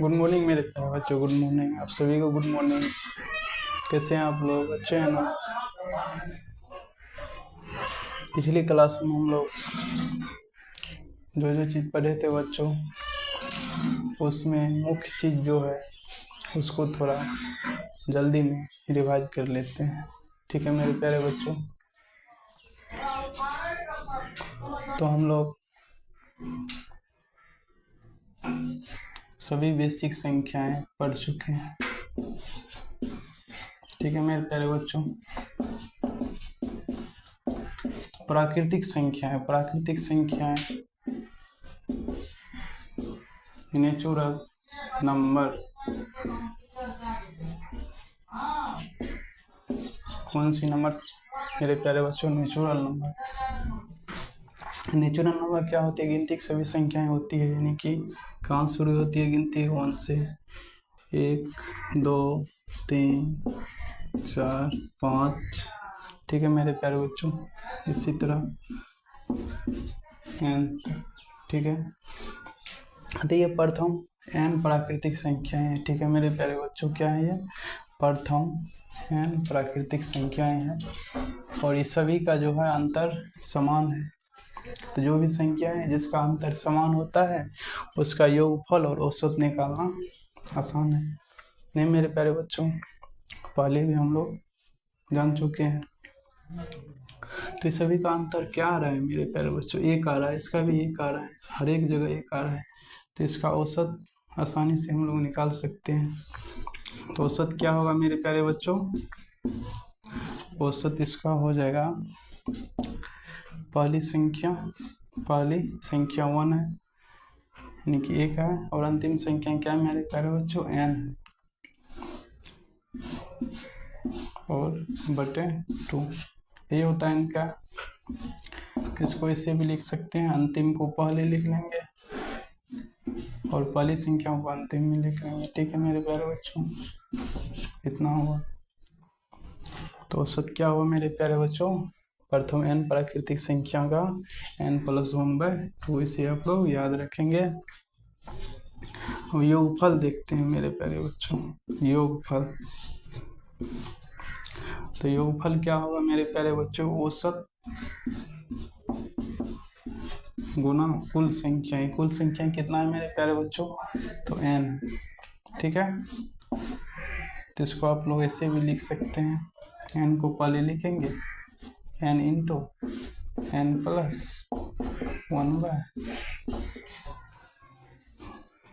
Good morning मेरे प्यारे बच्चों, गुड मॉर्निंग आप सभी को। Good morning. कैसे हैं आप लोग? अच्छे हैं ना? पिछली क्लास में हम लोग जो जो चीज़ पढ़े थे बच्चों, उसमें मुख्य चीज़ जो है उसको थोड़ा जल्दी में रिवाइज कर लेते हैं। ठीक है मेरे प्यारे बच्चों? तो हम लोग सभी बेसिक संख्याएं पढ़ चुके हैं। ठीक है मेरे प्यारे बच्चों? प्राकृतिक संख्याएं नेचुरल नंबर कौन सी नंबर्स मेरे प्यारे बच्चों? नेचुरल नंबर क्या होती है? गिनती की सभी संख्याएं होती है, यानी कि कहाँ शुरू होती है गिनती? 1 से। 1 2 3 4 5। ठीक है मेरे प्यारे बच्चों? इसी तरह n। ठीक है, तो ये प्रथम n प्राकृतिक संख्याएं हैं। ठीक है मेरे प्यारे बच्चों? क्या है ये? प्रथम n प्राकृतिक संख्याएं हैं, और ये सभी का जो है अंतर समान है। तो जो भी संख्या है जिसका अंतर समान होता है उसका योगफल और औसत निकालना आसान है। नहीं मेरे प्यारे बच्चों? पहले भी हम लोग जान चुके हैं। तो इस सभी का अंतर क्या आ रहा है मेरे प्यारे बच्चों? 1 आ रहा है, इसका भी 1 आ रहा है, हर एक जगह 1 आ रहा है। तो इसका औसत आसानी से हम लोग निकाल सकते हैं। तो औसत क्या होगा मेरे प्यारे बच्चों? औसत इसका हो जाएगा, पहली संख्या 1 है, यानी कि 1 है, और अंतिम संख्या क्या है मेरे प्यारे बच्चों? n है, और बटे 2। ये होता है इनका। इसको ऐसे भी लिख सकते हैं, अंतिम को पहले लिख लेंगे और पहली संख्या को अंतिम में लिख लेंगे। ठीक है मेरे प्यारे बच्चों? इतना हुआ। तो औसत क्या हुआ मेरे प्यारे बच्चों? प्रथम n प्राकृतिक संख्या का n+1/2, इसे आप लोग याद रखेंगे। और योगफल देखते हैं मेरे प्यारे बच्चों, योगफल। तो योगफल क्या होगा मेरे प्यारे बच्चों? औसत गुना कुल संख्याएं कितना है मेरे प्यारे बच्चों? तो n। ठीक है, तो इसको आप लोग ऐसे भी लिख सकते हैं, n को पहले लिखेंगे n इंटू n+1/।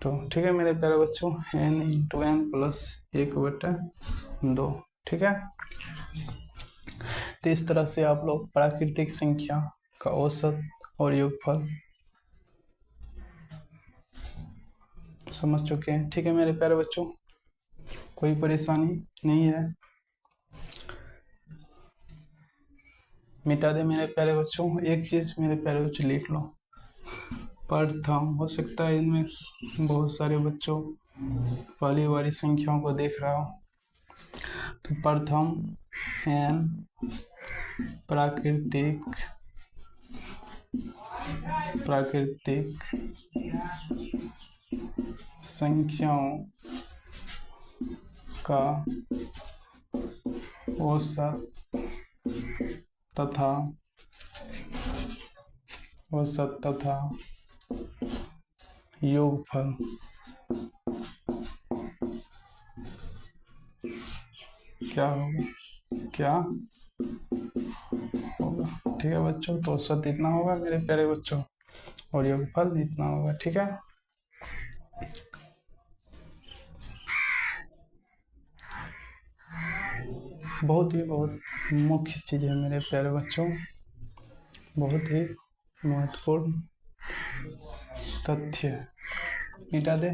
तो ठीक है मेरे प्यारे बच्चों, n इंटू n+1/2। ठीक है, तो इस तरह से आप लोग प्राकृतिक संख्या का औसत और योगफल समझ चुके हैं। ठीक है मेरे प्यारे बच्चों? कोई परेशानी नहीं है? मिटा दे मेरे प्यारे बच्चों? एक चीज मेरे प्यारे बच्चों लिख लो, प्रथम। हो सकता है इनमें बहुत सारे बच्चों पहली बारी संख्याओं को देख रहा हो। तो प्रथम n प्राकृतिक संख्याओं का औसत तथा योगफल क्या होगा? ठीक है बच्चों? तो औसत इतना होगा मेरे प्यारे बच्चों, और योगफल इतना होगा। ठीक है, बहुत मुख्य चीज है मेरे प्यारे बच्चों, बहुत ही महत्वपूर्ण तथ्य। मिटा दे।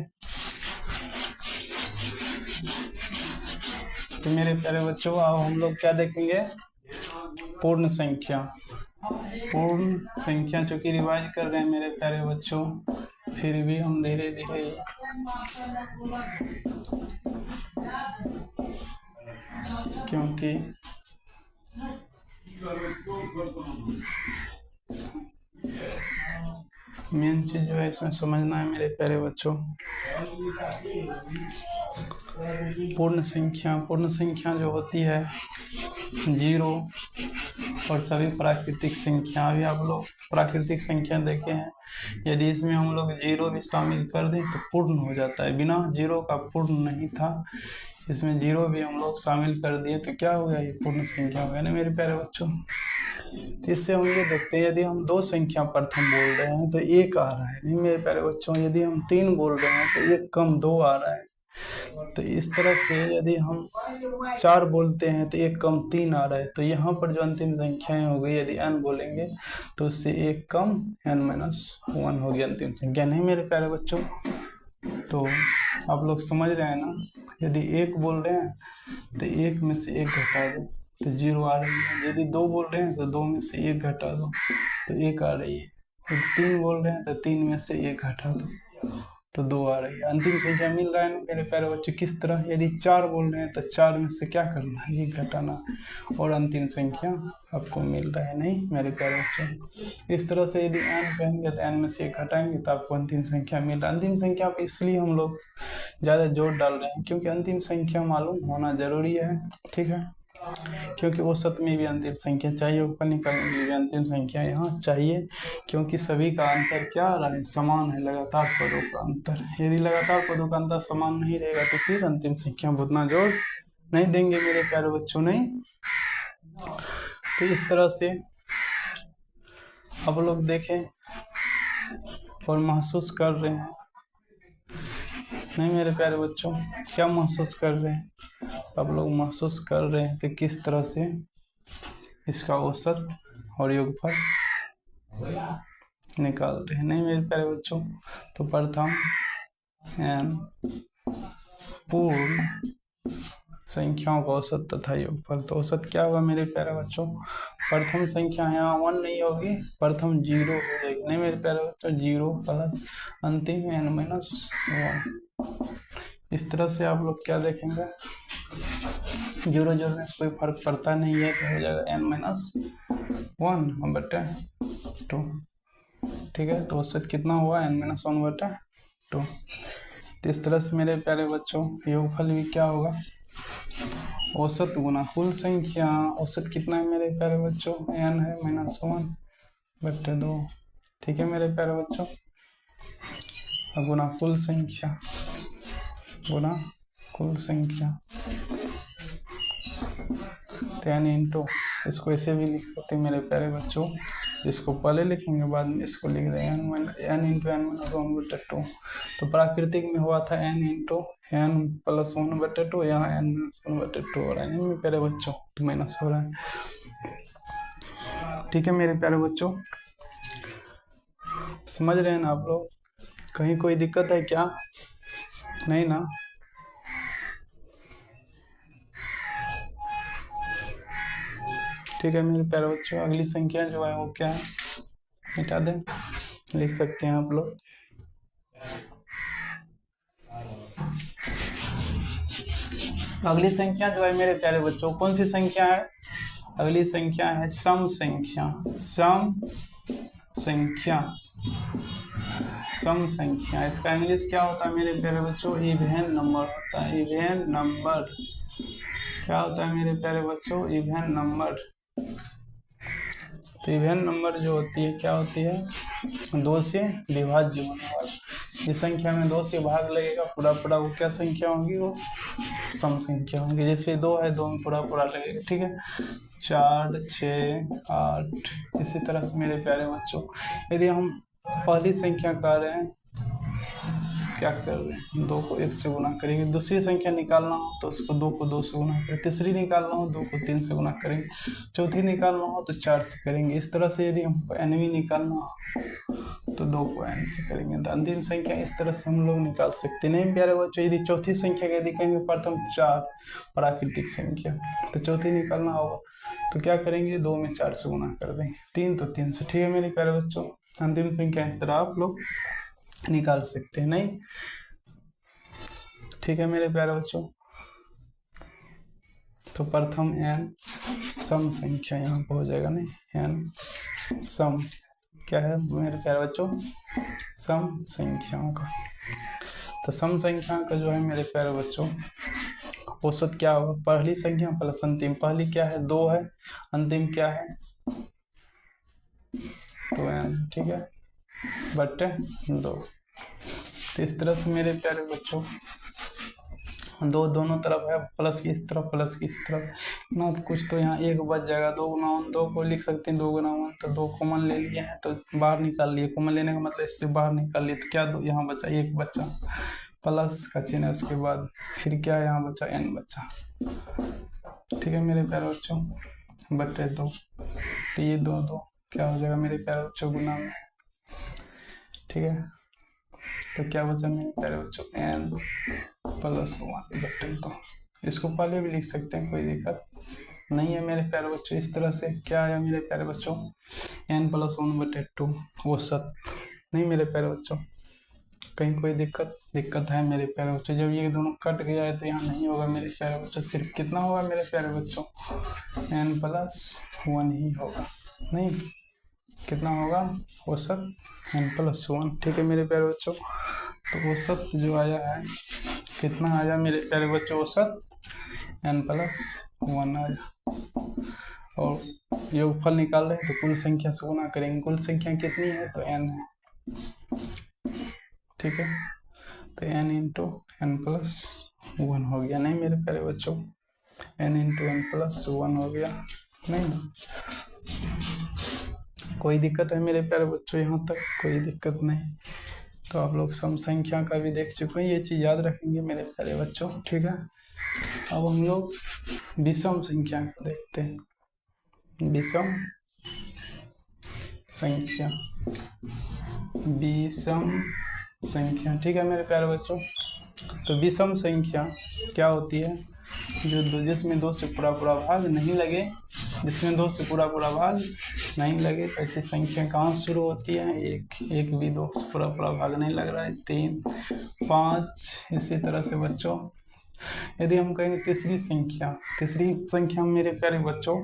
तो मेरे प्यारे बच्चों अब हम लोग क्या देखेंगे? पूर्ण संख्या चूंकि रिवाइज कर रहे हैं मेरे प्यारे बच्चों, फिर भी हम धीरे धीरे क्योंकि मेन चीज जो है इसमें समझना है मेरे प्यारे बच्चों, पूर्ण संख्या जो होती है 0 और सभी प्राकृतिक संख्या, अभी आप लोग प्राकृतिक संख्या देखे हैं, यदि इसमें हम लोग 0 भी शामिल कर दें तो पूर्ण हो जाता है, बिना 0 का पूर्ण नहीं था, इसमें 0 भी हम लोग शामिल कर दिए तो क्या हो गया, ये पूर्ण संख्या हो गया ना मेरे प्यारे बच्चों। तो इससे हम ये देखते हैं, यदि हम 2 संख्या प्रथम बोल रहे हैं तो 1 आ रहा है, नहीं मेरे प्यारे बच्चों, यदि हम 3 बोल रहे हैं तो 1 कम 2 आ रहा है। तो इस तरह से यदि हम 4 बोलते हैं तो 1 कम 3 आ रहा है। तो यहाँ पर जो अंतिम संख्याएं हो गई, यदि n बोलेंगे तो उससे 1 कम n-1 हो गई अंतिम संख्या, नहीं मेरे प्यारे बच्चों। तो आप लोग समझ रहे हैं ना, यदि 1 बोल रहे हैं तो 1 में से 1 घटा दो तो 0 आ रही है, यदि 2 बोल रहे हैं तो 2 में से 1 घटा दो तो 1 आ रही है, यदि 3 बोल रहे हैं तो 3 में से 1 घटा दो तो 2 आ रही है, अंतिम संख्या मिल रहा है ना मेरे प्यारे बच्चे। किस तरह, यदि 4 बोल रहे हैं तो 4 में से क्या करना है, 1 घटाना, और अंतिम संख्या आपको मिल रहा है, नहीं मेरे प्यारे बच्चे। इस तरह से यदि n कहेंगे तो n में से 1 घटाएंगे तो आपको अंतिम संख्या मिल रहा है। अंतिम संख्या पर इसलिए हम लोग ज़्यादा जोर डाल रहे हैं क्योंकि अंतिम संख्या मालूम होना जरूरी है, ठीक है, क्योंकि औसत में भी अंतिम संख्या चाहिए, ऊपर निकालने में भी अंतिम संख्या यहाँ चाहिए, क्योंकि सभी का अंतर क्या आ रहा है, समान है, लगातार पदों का अंतर। यदि लगातार पदों का अंतर समान नहीं रहेगा तो फिर अंतिम संख्या में उतना जोर नहीं देंगे मेरे प्यारे बच्चों, नहीं। तो इस तरह से आप लोग देखें और महसूस कर रहे हैं, नहीं मेरे प्यारे बच्चों, क्या महसूस कर रहे हैं आप लोग, महसूस कर रहे हैं तो किस तरह से इसका औसत और योगफल निकाल रहे हैं, नहीं मेरे प्यारे बच्चों। तो प्रथम n पूर्ण संख्याओं का औसत तथा योगफल, तो औसत क्या होगा मेरे प्यारे बच्चों, प्रथम संख्या यहाँ 1 नहीं होगी, प्रथम 0 हो जाएगी, नहीं मेरे प्यारे बच्चों, 0 प्लस अंतिम n-1। इस तरह से आप लोग क्या देखेंगे, 0 जोड़ने से कोई फर्क पड़ता नहीं है, तो हो जाएगा n-1/2, ठीक है। तो औसत कितना हुआ, n-1/2। तो इस तरह से मेरे प्यारे बच्चों योगफल भी क्या होगा, औसत गुना कुल संख्या, औसत कितना है मेरे प्यारे बच्चों, n है -1/2, ठीक है मेरे प्यारे बच्चों, गुना कुल संख्या, गुना कुल संख्या, 10 इंटू, इसको ऐसे भी लिख सकते हैं मेरे प्यारे बच्चों, इसको पहले लिखेंगे बाद में इसको लिख देंगे n इंटू n-1/2। तो प्राकृतिक में हुआ था n इंटू n+1/2, यहाँ n-1/2 हो रहा है मेरे प्यारे बच्चों, तो माइनस हो रहा है, ठीक है मेरे प्यारे बच्चों। समझ रहे हैं ना आप लोग, कहीं कोई दिक्कत है क्या, नहीं ना। ठीक है मेरे प्यारे बच्चों, अगली संख्या जो है वो क्या है, मिटा दें, लिख सकते हैं आप लोग। अगली संख्या जो है मेरे प्यारे बच्चों, कौन सी संख्या है, अगली संख्या है सम संख्या, सम संख्या, सम संख्या, इसका इंग्लिश क्या होता है मेरे प्यारे बच्चों, इवन नंबर होता है, इवन नंबर, क्या होता है मेरे प्यारे बच्चों, इवन नंबर। तो इवन नंबर जो होती है क्या होती है, 2 से विभाज्य होने वाला, इस संख्या में 2 से भाग लगेगा पूरा पूरा, वो क्या संख्या होगी, वो सम संख्या होगी। जैसे 2 है, 2 में पूरा पूरा लगेगा, ठीक है, 4, 6, 8, इसी तरह से मेरे प्यारे बच्चों। यदि हम पहली संख्या कर रहे हैं, क्या कर रहे हैं, 2 को 1 से गुना करेंगे, दूसरी संख्या निकालना हो तो उसको 2 को 2 से गुना करेंगे, तीसरी निकालना हो 2 को 3 से गुना करेंगे, चौथी निकालना हो तो 4 से करेंगे। इस तरह से यदि हमको nवीं निकालना हो तो 2 को n से करेंगे, तो अंतिम संख्या इस तरह से हम लोग निकाल सकते नहीं प्यारे बच्चों। यदि चौथी संख्या का यदि कहेंगे प्रथम 4 प्राकृतिक संख्या, तो चौथी निकालना होगा तो क्या करेंगे, 2 में 4 से गुना कर देंगे, 3 तो 3 से, ठीक है मेरे प्यारे बच्चों। अंतिम संख्या इस तरह आप लोग निकाल सकते हैं, नहीं, ठीक है मेरे प्यारे बच्चों। तो प्रथम n सम संख्या यहाँ पर हो जाएगा, नहीं n सम क्या है मेरे प्यारे बच्चों, सम संख्याओं का। तो सम संख्या का जो है मेरे प्यारे बच्चों औसत क्या होगा, पहली संख्या प्लस अंतिम। पहली क्या है 2 है, अंतिम क्या है 2n, ठीक है, बटे 2। तो इस तरह से मेरे प्यारे बच्चों दोनों तरफ है, प्लस की इस तरफ प्लस की इस तरफ ना, तो कुछ तो यहाँ एक बच जाएगा। 2 गुना 1 2 को लिख सकते हैं, 2 गुना 1, तो 2 कॉमन ले लिए हैं तो बाहर निकाल लिए। कॉमन लेने का मतलब इससे बाहर निकाल लिए, तो क्या दो यहाँ बचा, 1 बचा, प्लस का चिन्ह है उसके बाद, फिर क्या यहाँ बचा n बचा, ठीक है मेरे प्यारे बच्चों, बटे 2। तो ये 2 2 क्या हो जाएगा मेरे प्यारे बच्चों गुना में, ठीक है। तो क्या बचा मेरे प्यारे बच्चों n प्लस 1 बटे 2। इसको पहले भी लिख सकते हैं, कोई दिक्कत नहीं है मेरे प्यारे बच्चों। इस तरह से क्या आया मेरे प्यारे बच्चों n प्लस 1 बटे 2 औसत। नहीं मेरे प्यारे बच्चों, कहीं कोई दिक्कत है मेरे प्यारे बच्चों। जब ये दोनों कट गया है तो यहाँ नहीं होगा मेरे प्यारे बच्चों, सिर्फ कितना होगा मेरे प्यारे बच्चों n प्लस 1 ही होगा। नहीं कितना होगा औसत n प्लस 1, ठीक है मेरे प्यारे बच्चों। तो औसत जो आया है कितना आया मेरे प्यारे बच्चों, औसत n प्लस 1 आया। और योगफल निकाल रहे हैं तो कुल संख्या से गुना करेंगे। कुल संख्या कितनी है तो n है, ठीक है। तो n इंटू n प्लस 1 हो गया। नहीं मेरे प्यारे बच्चों n इंटू n प्लस 1 हो गया। नहीं कोई दिक्कत है मेरे प्यारे बच्चों, यहाँ तक कोई दिक्कत नहीं। तो आप लोग सम संख्या का भी देख चुके हैं, ये चीज़ याद रखेंगे मेरे प्यारे बच्चों, ठीक है। अब हम लोग विषम संख्या को देखते हैं। विषम संख्या, विषम संख्या, ठीक है मेरे प्यारे बच्चों। तो विषम संख्या क्या होती है, जिसमें 2 से पूरा भाग नहीं लगे, जिसमें 2 से पूरा भाग नहीं लगे। तो ऐसी संख्या कहाँ शुरू होती है, एक भी 2 से पूरा भाग नहीं लग रहा है, 3 5 इसी तरह से बच्चों। यदि हम कहेंगे तीसरी संख्या मेरे प्यारे बच्चों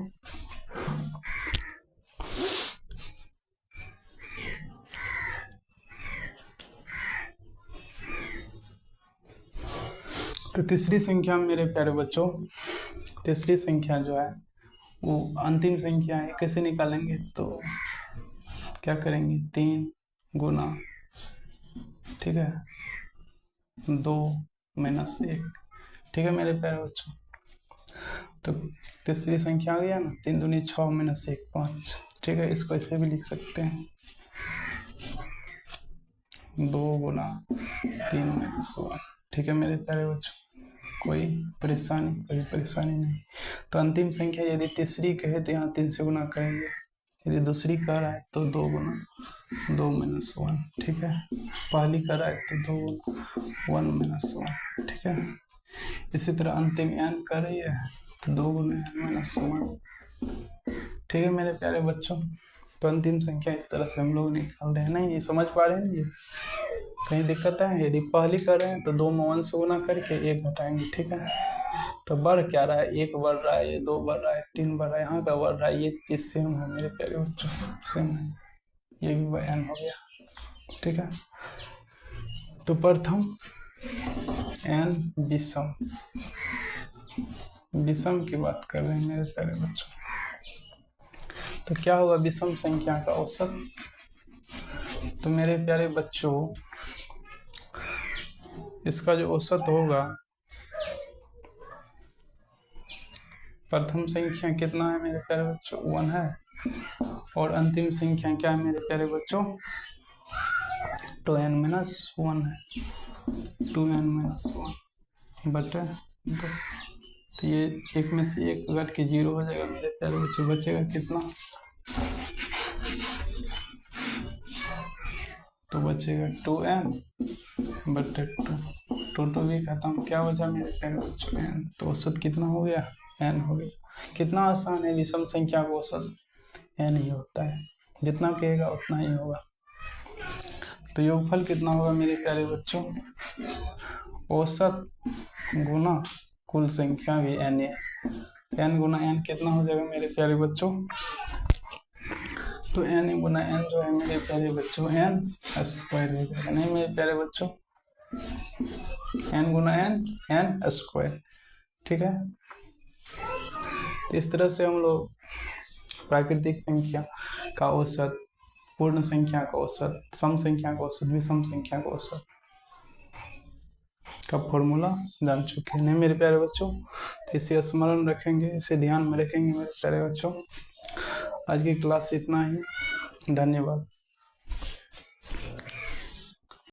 तो तीसरी संख्या मेरे प्यारे बच्चों, तीसरी संख्या जो है वो अंतिम संख्या है। कैसे निकालेंगे, तो क्या करेंगे 3 गुना, ठीक है 2 माइनस 1, ठीक है मेरे प्यारे बच्चों। तो तीसरी संख्या आ गया ना, 3 दूनी 6 माइनस 1 5, ठीक है। इसको ऐसे भी लिख सकते हैं 2 गुना 3 माइनस 1, ठीक है मेरे प्यारे बच्चों। कोई परेशानी नहीं। तो अंतिम संख्या यदि तीसरी कहे तो यहाँ 3 से गुना करेंगे, यदि दूसरी कह रहा है तो 2 गुना 2 माइनस 1, ठीक है। पहली कह रहा है तो 2 गुना 1 माइनस 1, ठीक है। इसी तरह अंतिम n कर रही है तो 2 गुना n माइनस 1, ठीक है मेरे प्यारे बच्चों। तो अंतिम संख्या इस तरह से हम लोग निकाल रहे हैं। नहीं ये समझ पा रहे हैं, ये कहीं दिक्कत है। यदि पहली कर रहे हैं तो 2 में 1 से गुना करके 1 घटाएंगे, ठीक है। तो बढ़ क्या रहा है, 1 बढ़ रहा है, 2 बढ़ रहा है, 3 बढ़ रहा है, यहाँ का बढ़ रहा है। ये चीज सेम है मेरे प्यारे बच्चों, सेम है। ये भी n हो गया, ठीक है। तो प्रथम n विषम की बात कर रहे हैं मेरे प्यारे बच्चों। तो क्या होगा विषम संख्या का औसत, तो मेरे प्यारे बच्चों इसका जो औसत होगा, प्रथम संख्या कितना है मेरे प्यारे बच्चों 1 है, और अंतिम संख्या क्या है मेरे प्यारे बच्चों 2n माइनस 1 है, 2n माइनस 1 बटे 2। तो ये एक में से एक घट के 0 हो जाएगा मेरे प्यारे बच्चों। बचेगा कितना, तो बचेगा 2n बटे 2 2 भी खत्म, क्या बचा मेरे प्यारे बच्चों n। तो औसत कितना हो गया n हो गया। कितना आसान है, विषम संख्या का औसत n ही होता है, जितना कहेगा उतना ही होगा। तो योगफल कितना होगा मेरे प्यारे बच्चों, औसत गुना कुल संख्या भी n है। n गुना n कितना हो जाएगा मेरे प्यारे बच्चों, तो n गुना n जो है मेरे प्यारे बच्चों n स्क्वायर हो जाएगा, नहीं मेरे प्यारे बच्चों, n गुना n स्क्वायर। ठीक है, तो इस तरह से हम लोग प्राकृतिक संख्या का औसत, पूर्ण संख्या का औसत, सम संख्या का औसत, विषम संख्या का औसत का फॉर्मूला जान चुके हैं, नहीं मेरे प्यारे बच्चों। तो इसे स्मरण रखेंगे, इसे ध्यान में रखेंगे मेरे प्यारे बच्चों। आज की क्लास इतना ही, धन्यवाद।